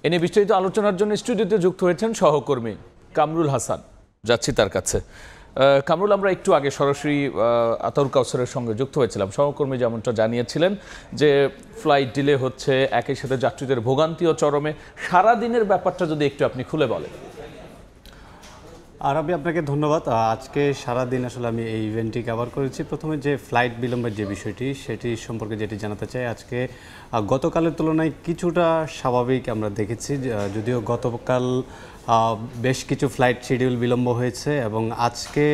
এ নিয়ে বিস্তারিত আলোচনার জন্য স্টুডিওতে যুক্ত হয়েছেন সহকর্মী কামরুল হাসান। যাচ্ছি তার কাছে। কামরুল, আমরা একটু আগে সরাসরি আতাউর কাউসারের সঙ্গে যুক্ত হয়েছিলাম। সহকর্মী যেমনটা জানিয়েছিলেন যে ফ্লাইট ডিলে হচ্ছে, একই সাথে যাত্রীদের ভোগান্তিও চরমে। সারাদিনের ব্যাপারটা যদি একটু আপনি খুলে বলেন। আরবি, আপনাকে ধন্যবাদ। আজকে সারাদিন আসলে আমি এই ইভেন্টটি কভার করেছি। প্রথমে যে ফ্লাইট বিলম্বের যে বিষয়টি, সেটি সম্পর্কে যেটি জানাতে চাই, আজকে গতকালের তুলনায় কিছুটা স্বাভাবিক আমরা দেখেছি। যদিও গতকাল বেশ কিছু ফ্লাইট শিডিউল বিলম্ব হয়েছে এবং আজকে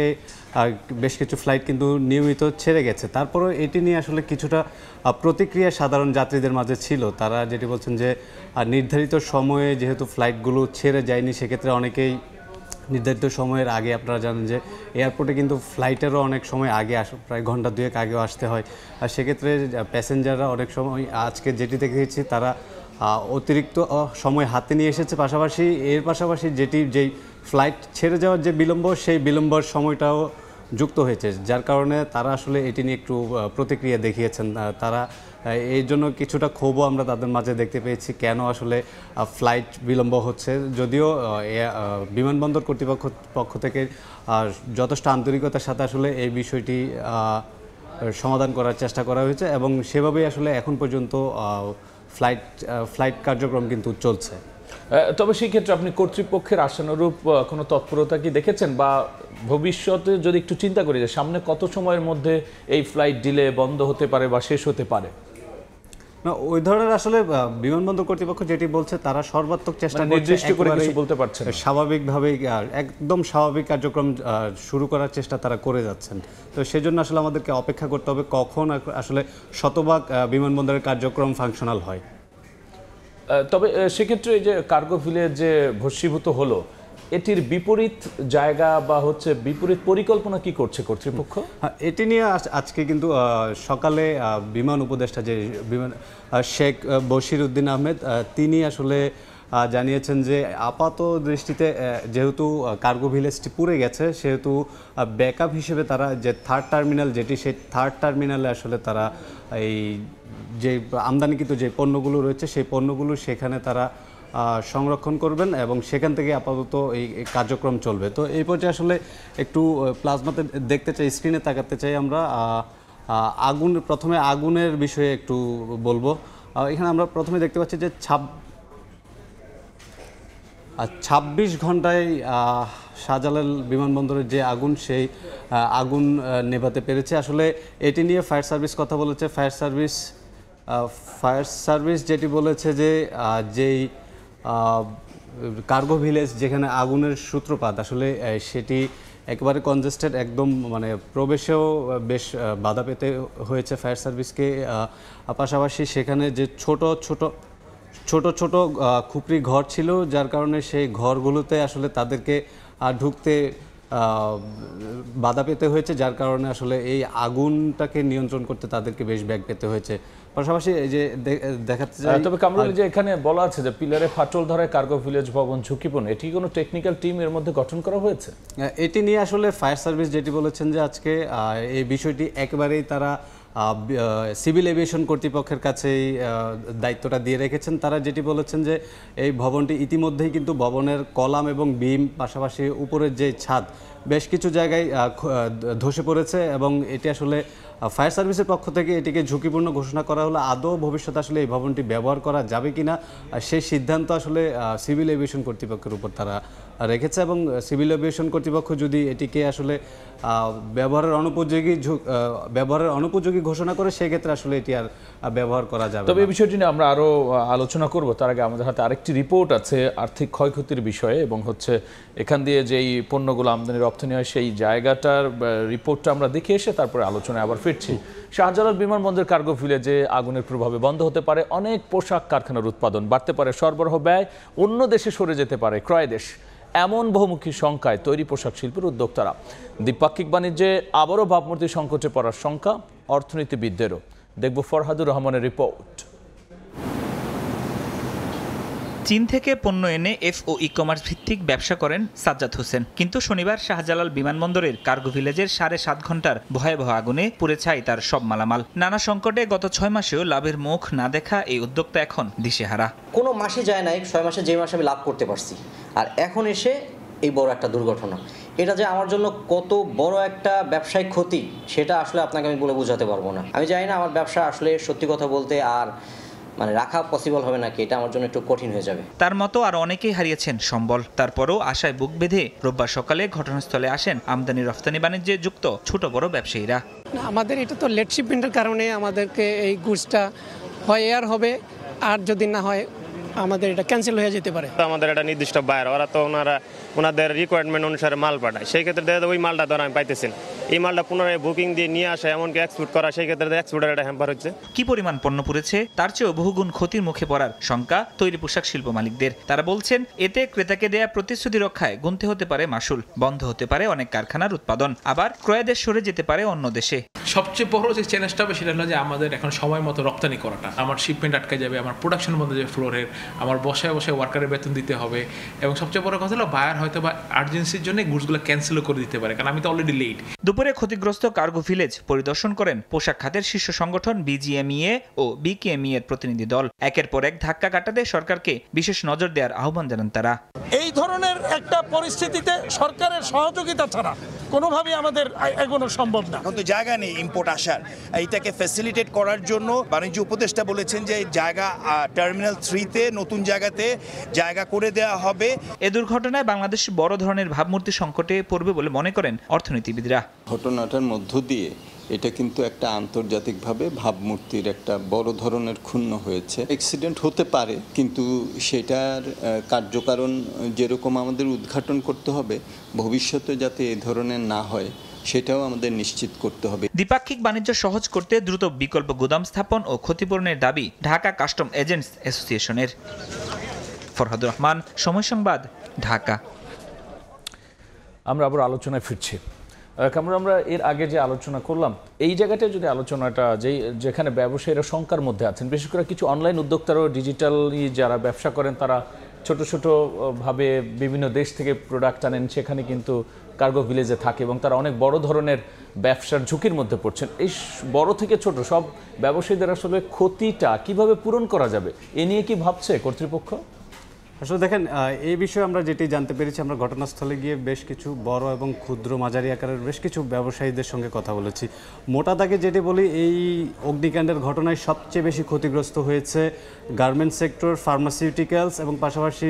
বেশ কিছু ফ্লাইট কিন্তু নিয়মিত ছেড়ে গেছে। তারপরেও এটি নিয়ে আসলে কিছুটা প্রতিক্রিয়া সাধারণ যাত্রীদের মাঝে ছিল। তারা যেটি বলছেন যে নির্ধারিত সময়ে যেহেতু ফ্লাইটগুলো ছেড়ে যায়নি, সেক্ষেত্রে অনেকেই নির্ধারিত সময়ের আগে, আপনারা জানেন যে এয়ারপোর্টে কিন্তু ফ্লাইটেরও অনেক সময় আগে প্রায় ঘন্টা দুয়েক আগেও আসতে হয়। আর সেক্ষেত্রে প্যাসেঞ্জাররা অনেক সময় আজকে যেটি দেখেছি তারা অতিরিক্ত সময় হাতে নিয়ে এসেছে। এর পাশাপাশি যেই ফ্লাইট ছেড়ে যাওয়ার যে বিলম্ব, সেই বিলম্বর সময়টাও যুক্ত হয়েছে, যার কারণে তারা আসলে এটি নিয়ে একটু প্রতিক্রিয়া দেখিয়েছেন। তারা এই জন্য কিছুটা ক্ষোভও আমরা তাদের মাঝে দেখতে পেয়েছি, কেন আসলে ফ্লাইট বিলম্ব হচ্ছে। যদিও বিমানবন্দর কর্তৃপক্ষ থেকে যথেষ্ট আন্তরিকতার সাথে আসলে এই বিষয়টি সমাধান করার চেষ্টা করা হয়েছে এবং সেভাবেই আসলে এখন পর্যন্ত ফ্লাইট কার্যক্রম কিন্তু চলছে। তবে সেই ক্ষেত্রে আপনি কর্তৃপক্ষের আশানুরূপ কোনো তৎপরতা কি দেখেছেন, বা ভবিষ্যতে যদি একটু চিন্তা করি যে সামনে কত সময়ের মধ্যে এই ফ্লাইট ডিলে বন্ধ হতে পারে বা শেষ হতে পারে? না, ওই ধরনের আসলে বিমানবন্দর কর্তৃপক্ষ যেটি বলছে, তারা সর্বাত্মক চেষ্টা নির্দিষ্ট করে কিছু বলতে পারছেন, স্বাভাবিকভাবেই একদম স্বাভাবিক কার্যক্রম শুরু করার চেষ্টা তারা করে যাচ্ছেন। তো সেজন্য আসলে আমাদেরকে অপেক্ষা করতে হবে কখন আসলে শতভাগ বিমানবন্দরের কার্যক্রম ফাংশনাল হয়। তবে সেক্ষেত্রে এই যে কার্গো ভিলেজ যে ভস্মীভূত হলো, এটির বিপরীত জায়গা বা হচ্ছে বিপরীত পরিকল্পনা কি করছে কর্তৃপক্ষ? এটি নিয়ে আজকে কিন্তু সকালে বিমান উপদেষ্টা যে শেখ বশির উদ্দিন আহমেদ, তিনি আসলে জানিয়েছেন যে আপাত দৃষ্টিতে যেহেতু কার্গো ভিলেজটি পুড়ে গেছে, সেহেতু ব্যাকআপ হিসেবে তারা যে থার্ড টার্মিনাল, যেটি সেই থার্ড টার্মিনালে আসলে তারা এই যে আমদানিকৃত যে পণ্যগুলো রয়েছে, সেই পণ্যগুলো সেখানে তারা সংরক্ষণ করবেন এবং সেখান থেকে আপাতত এই কার্যক্রম চলবে। তো এই পর্যায়ে আসলে একটু প্লাজমাতে দেখতে চাই, স্ক্রিনে তাকাতে চাই আমরা। প্রথমে আগুনের বিষয়ে একটু বলবো। এখানে আমরা প্রথমে দেখতে পাচ্ছি যে 26 ঘন্টায় শাহজালাল বিমানবন্দরের যে আগুন, সেই আগুন নেভাতে পেরেছে। আসলে এটি নিয়ে ফায়ার সার্ভিস কথা বলেছে। ফায়ার সার্ভিস যেটি বলেছে যে যেই কার্গো ভিলেজ যেখানে আগুনের সূত্রপাত, আসলে সেটি একেবারে কনজেস্টেড, একদম মানে প্রবেশেও বেশ বাধা পেতে হয়েছে ফায়ার সার্ভিসকে। পাশাপাশি সেখানে যে ছোট ছোট খুপড়ি ঘর ছিল, যার কারণে সেই ঘরগুলোতে আসলে তাদেরকে ঢুকতে বাধা পেতে হয়েছে, যার কারণে আসলে এই আগুনটাকে নিয়ন্ত্রণ করতে তাদেরকে বেশ ব্যাগ পেতে হয়েছে। পাশাপাশি এই যে দেখাতে চাই, তবে কামরুল, যে এখানে বলা আছে যে পিলারে ফাটল ধরায় কার্গো ভিলেজ ভবন ঝুঁকিপূর্ণ, এটি কোনো টেকনিক্যাল টিম এর মধ্যে গঠন করা হয়েছে? এটি নিয়ে আসলে ফায়ার সার্ভিস যেটি বলেছেন যে আজকে এই বিষয়টি একেবারেই তারা সিভিল এভিয়েশন কর্তৃপক্ষের কাছেই দায়িত্বটা দিয়ে রেখেছেন। তারা যেটি বলেছেন যে এই ভবনটি ইতিমধ্যেই কিন্তু ভবনের কলাম এবং বিম, পাশাপাশি উপরের যে ছাদ, বেশ কিছু জায়গায় ধসে পড়েছে এবং এটি আসলে ফায়ার সার্ভিসের পক্ষ থেকে এটিকে ঝুঁকিপূর্ণ ঘোষণা করা হলো। আদৌ ভবিষ্যতে আসলে এই ভবনটি ব্যবহার করা যাবে কিনা, সেই সিদ্ধান্ত আসলে সিভিল এভিয়েশন কর্তৃপক্ষের উপর তারা রেখেছে এবং সিভিল এভিয়েশন কর্তৃপক্ষ যদি এটিকে আসলে ব্যবহারের অনুপযোগী ঘোষণা করে, সেক্ষেত্রে আসলে এটি আর ব্যবহার করা যাবে। তবে এই বিষয়টি নিয়ে আমরা আরও আলোচনা করব। তার আগে আমাদের হাতে আরেকটি রিপোর্ট আছে আর্থিক ক্ষয়ক্ষতির বিষয়ে, এবং হচ্ছে এখান দিয়ে যেই পণ্যগুলো আমদানি রপ্তানি হয় সেই জায়গাটার রিপোর্টটা আমরা দেখে এসে তারপরে আলোচনায় আবার ফিরছি। শাহজালাল বিমানবন্দর কার্গো ভিলেজে আগুনের প্রভাবে বন্ধ হতে পারে অনেক পোশাক কারখানার উৎপাদন, বাড়তে পারে সরবরাহ ব্যয়, অন্য দেশে সরে যেতে পারে ক্রয় দেশ। এমন বহুমুখী শঙ্কায় তৈরি পোশাক শিল্পের উদ্যোক্তারা। দ্বিপাক্ষিক বাণিজ্যে আবারও ভাবমূর্তি সংকটে পড়ার শঙ্কা অর্থনীতিবিদদেরও। দেখব ফরহাদুর রহমানের রিপোর্ট। চীন থেকে পণ্য এনে এফ ও ই কমার্স ভিত্তিক ব্যবসা করেন সাজ্জাদ হোসেন, কিন্তু শনিবার শাহজালাল বিমানবন্দরের কার্গো ভিলেজের 7.5 ঘন্টার ভয়াবহ আগুনে পুড়ে ছাই তার সব মালামাল। নানা সংকটে গত 6 মাসেও লাভের মুখ না দেখা এই উদ্যোক্তা এখন দিশেহারা। কোনো মাসে যায় নাই 6 মাসে, যে মাসে আমি লাভ করতে পারছি, আর এখন এসে এই বড় একটা দুর্ঘটনা। এটা যে আমার জন্য কত বড় একটা ব্যবসায়িক ক্ষতি সেটা আসলে আপনাকে আমি বলে বোঝাতে পারবো না। আমি জানি না আমার ব্যবসা আসলে সত্যি কথা বলতে আর রাখা পসিবল হবে নাকি, এটা আমার জন্য একটু কঠিন হয়ে যাবে। তার মতো আর অনেকেই হারিয়েছেন সম্বল। তারপরও আশায় বুক বেঁধে রোববার সকালে ঘটনাস্থলে আসেন আমদানি রফতানি বাণিজ্যে যুক্ত ছোট বড় ব্যবসায়ীরা। আমাদের এটা তো লেট শিপমেন্টের কারণে আমাদেরকে এই গুডসটা হয় এয়ার হবে, আর যদি না হয় আমাদের এটা ক্যান্সেল হয়ে যেতে পারে। আমাদের একটা নির্দিষ্ট বায়ার, ওরা তো ওনাদের রিকোয়ারমেন্ট অনুসারে মাল পাঠায়, সেই ক্ষেত্রে দেখা যায় ওই মালটা ধর আমি পাইতেছি না। এই মালটা পুনরায় বুকিং দিয়ে নিয়ে আসা, এমনকি এক্সপোর্ট করা, সেই ক্ষেত্রে এক্সপোর্টের একটা হ্যাম্পার হচ্ছে। কি পরিমাণ পণ্য পুড়েছে তার চেয়েও বহুগুণ ক্ষতির মুখে পড়ার শঙ্কা তৈরি পোশাক শিল্প মালিকদের। তারা বলছেন এতে ক্রেতাকে দেয়া প্রতিশ্রুতি রক্ষায় গুনতে হতে পারে মাসুল, বন্ধ হতে পারে অনেক কারখানার উৎপাদন, আবার ক্রয়াদেশ সরে যেতে পারে অন্য দেশে। সবচেয়ে বড় যে চ্যালেঞ্জটা হবে সেটা হলো যে আমাদের এখন সময় মতো রপ্তানি করাটা। আমার শিপমেন্ট আটকে যাবে, আমার প্রোডাকশন বন্ধ যাবে ফ্লোরের, আমার বসায় ওয়ার্কারের বেতন দিতে হবে, এবং সবচেয়ে বড় কথা হলো বায়ার হয়তো বা আর্জেন্সির জন্য গুডসগুলো ক্যান্সেলও করে দিতে পারে, কারণ আমি তো অলরেডি লেট। দুপুরে ক্ষতিগ্রস্ত কার্গো ভিলেজ পরিদর্শন করেন পোশাক খাতের শীর্ষ সংগঠন বিজিএমইএ ও বিকেএমইএ এর প্রতিনিধি দল। একের পর এক ধাক্কা কাটাতে সরকারকে বিশেষ নজর দেওয়ার আহ্বান জানান তারা। এই ধরনের একটা পরিস্থিতিতে সরকারের সহযোগিতা ছাড়া কোনোভাবেই আমাদের এগোনো সম্ভব না। কিন্তু জায়গা নেই ইম্পোর্ট আসার, এইটাকে ফ্যাসিলিটেট করার জন্য বাণিজ্য উপদেষ্টা বলেছেন যে জায়গা টার্মিনাল 3-তে নতুন জায়গাতে জায়গা করে দেওয়া হবে। এ দুর্ঘটনায় বাংলাদেশ বড় ধরনের ভাবমূর্তি সংকটে পড়বে বলে মনে করেন অর্থনীতিবিদরা। ঘটনাটার মধ্য দিয়ে এটা কিন্তু একটা আন্তর্জাতিকভাবে ভাবমূর্তির একটা বড় ধরনের ক্ষুণ্ণ হয়েছে। অ্যাক্সিডেন্ট হতে পারে, কিন্তু সেটার কার্যকারণ যেরকম আমাদের উদ্ঘাটন করতে হবে, ভবিষ্যতে যাতে এ ধরনের না হয় সেটাও আমাদের নিশ্চিত করতে হবে। দ্বিপাক্ষিক বাণিজ্য সহজ করতে দ্রুত বিকল্প গুদাম স্থাপন ও ক্ষতিপূরণের দাবি ঢাকা কাস্টম এজেন্টস অ্যাসোসিয়েশনের। ফরহাদুর রহমান, সময় সংবাদ, ঢাকা। আমরা আবার আলোচনায় ফিরছি। কামরুল, আমরা এর আগে যে আলোচনা করলাম এই জায়গাটায় যদি আলোচনাটা যেখানে ব্যবসায়ীরা শঙ্কার মধ্যে আছেন, বিশেষ করে কিছু অনলাইন উদ্যোক্তারাও ডিজিটালি যারা ব্যবসা করেন তারা ছোট ছোটোভাবে বিভিন্ন দেশ থেকে প্রোডাক্ট আনেন, সেখানে কিন্তু কার্গো ভিলেজে থাকে এবং তারা অনেক বড় ধরনের ব্যবসার ঝুঁকির মধ্যে পড়ছেন। এই বড় থেকে ছোট সব ব্যবসায়ীদের আসলে ক্ষতিটা কিভাবে পূরণ করা যাবে এ নিয়ে কি ভাবছে কর্তৃপক্ষ? আসলে দেখেন, এই বিষয়ে আমরা যেটি জানতে পেরেছি, আমরা ঘটনাস্থলে গিয়ে বেশ কিছু বড় এবং ক্ষুদ্র মাঝারি আকারের বেশ কিছু ব্যবসায়ীদের সঙ্গে কথা বলেছি। মোটা দাগে যেটি বলি, এই অগ্নিকাণ্ডের ঘটনায় সবচেয়ে বেশি ক্ষতিগ্রস্ত হয়েছে গার্মেন্টস সেক্টর, ফার্মাসিউটিক্যালস এবং পাশাপাশি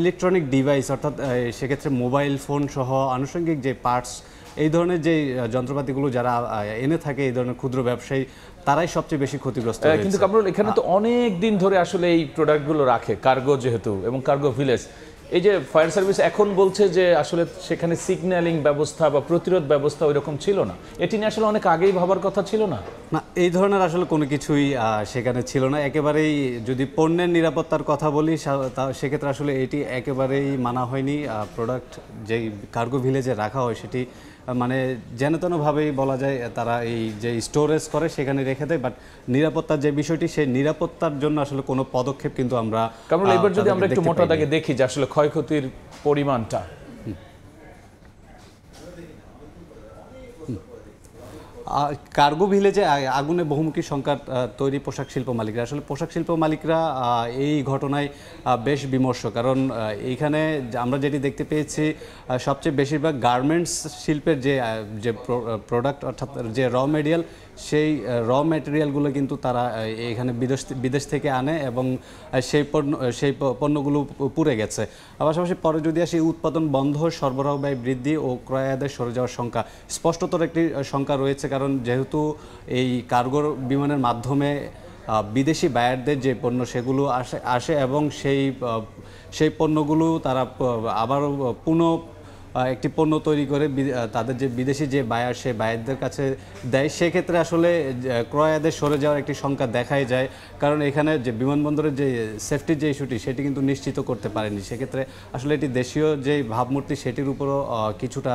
ইলেকট্রনিক ডিভাইস, অর্থাৎ সেক্ষেত্রে মোবাইল ফোন সহ আনুষঙ্গিক যে পার্টস, এই ধরনের যে যন্ত্রপাতিগুলো যারা এনে থাকে, এই ধরনের ক্ষুদ্র ব্যবসায়ী তারাই সবচেয়ে বেশি ক্ষতিগ্রস্ত। কিন্তু কামরুল, এখানে তো অনেক দিন ধরে আসলে এই প্রোডাক্টগুলো রাখে কার্গো যেহেতু, এবং কার্গো ভিলেজ, এই যে ফায়ার সার্ভিস এখন বলছে যে আসলে সেখানে সিগন্যালিং ব্যবস্থা বা প্রতিরোধ ব্যবস্থা ওইরকম ছিল না, এটি নিয়ে আসলে অনেক আগেই ভাবার কথা ছিল না? না, এই ধরনের আসলে কোনো কিছুই সেখানে ছিল না। একেবারেই যদি পণ্যের নিরাপত্তার কথা বলি, সেক্ষেত্রে আসলে এটি একেবারেই মানা হয়নি। প্রোডাক্ট যেই কার্গো ভিলেজে রাখা হয় সেটি যেন তেনভাবেই বলা যায় তারা এই যে স্টোরেজ করে সেখানে রেখে দেয়, বাট নিরাপত্তার যে বিষয়টি, সেই নিরাপত্তার জন্য আসলে কোনো পদক্ষেপ কিন্তু আমরা। কারণ এবার যদি আমরা একটু মোটা দাগে দেখি যে আসলে ক্ষয়ক্ষতির পরিমাণটা, কার্গো ভিলেজে আগুনে বহুমুখী সংকট তৈরি পোশাক শিল্প মালিকরা। আসলে পোশাক শিল্প মালিকরা এই ঘটনায় বেশ বিমর্ষ, কারণ এইখানে আমরা যেটি দেখতে পেয়েছি সবচেয়ে বেশিরভাগ গার্মেন্টস শিল্পের যে প্রোডাক্ট, অর্থাৎ যে র মেটেরিয়াল, সেই র ম্যাটেরিয়ালগুলো কিন্তু তারা এখানে বিদেশ থেকে আনে এবং সেই পণ্যগুলো পুড়ে গেছে। পাশাপাশি পরে যদি আসি, উৎপাদন বন্ধ, সরবরাহ ব্যয় বৃদ্ধি ও ক্রয় আদেশ সরে যাওয়ার সংখ্যা, স্পষ্টতর একটি সংখ্যা রয়েছে। কারণ যেহেতু এই কার্গো বিমানের মাধ্যমে বিদেশি বায়ারদের যে পণ্য সেগুলো আসে এবং সেই পণ্যগুলো তারা আবারও একটি পণ্য তৈরি করে তাদের যে বিদেশি যে বায়ার, সেই বায়ারদের কাছে দেয়। সেক্ষেত্রে আসলে ক্রয় আদেশ সরে যাওয়ার একটি সংখ্যা দেখাই যায়, কারণ এখানে যে বিমানবন্দরের যে সেফটির যে ইস্যুটি সেটি কিন্তু নিশ্চিত করতে পারেনি। সেক্ষেত্রে আসলে এটি দেশীয় যে ভাবমূর্তি সেটির উপরও কিছুটা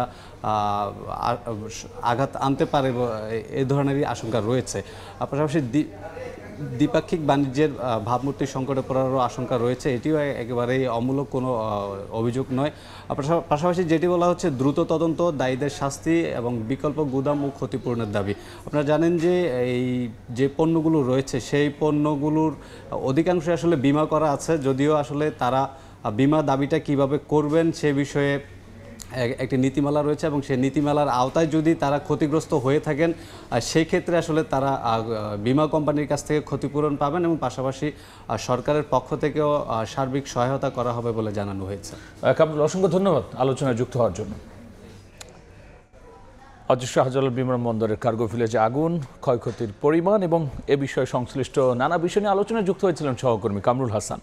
আঘাত আনতে পারে, এ ধরনেরই আশঙ্কা রয়েছে। পাশাপাশি দ্বিপাক্ষিক বাণিজ্যের ভাবমূর্তি সংকটে পড়ারও আশঙ্কা রয়েছে, এটিও একেবারেই অমূলক কোনো অভিযোগ নয়। পাশাপাশি যেটি বলা হচ্ছে দ্রুত তদন্ত, দায়ীদের শাস্তি এবং বিকল্প গুদাম ও ক্ষতিপূরণের দাবি। আপনারা জানেন যে এই যে পণ্যগুলো রয়েছে সেই পণ্যগুলোর অধিকাংশ আসলে বিমা করা আছে, যদিও আসলে তারা বিমা দাবিটা কিভাবে করবেন সে বিষয়ে একটি নীতিমালা রয়েছে এবং সেই নীতিমালার আওতায় যদি তারা ক্ষতিগ্রস্ত হয়ে থাকেন সেই ক্ষেত্রে আসলে তারা বিমা কোম্পানির কাছ থেকে ক্ষতিপূরণ পাবেন এবং পাশাপাশি সরকারের পক্ষ থেকেও সার্বিক সহায়তা করা হবে বলে জানানো হয়েছে। কামরুল, অসংখ্য ধন্যবাদ আলোচনায় যুক্ত হওয়ার জন্য। শাহজালাল বিমানবন্দরের কার্গো ভিলেজে আগুন, ক্ষয়ক্ষতির পরিমাণ এবং এ বিষয়ে সংশ্লিষ্ট নানা বিষয় নিয়ে আলোচনায় যুক্ত হয়েছিলেন সহকর্মী কামরুল হাসান।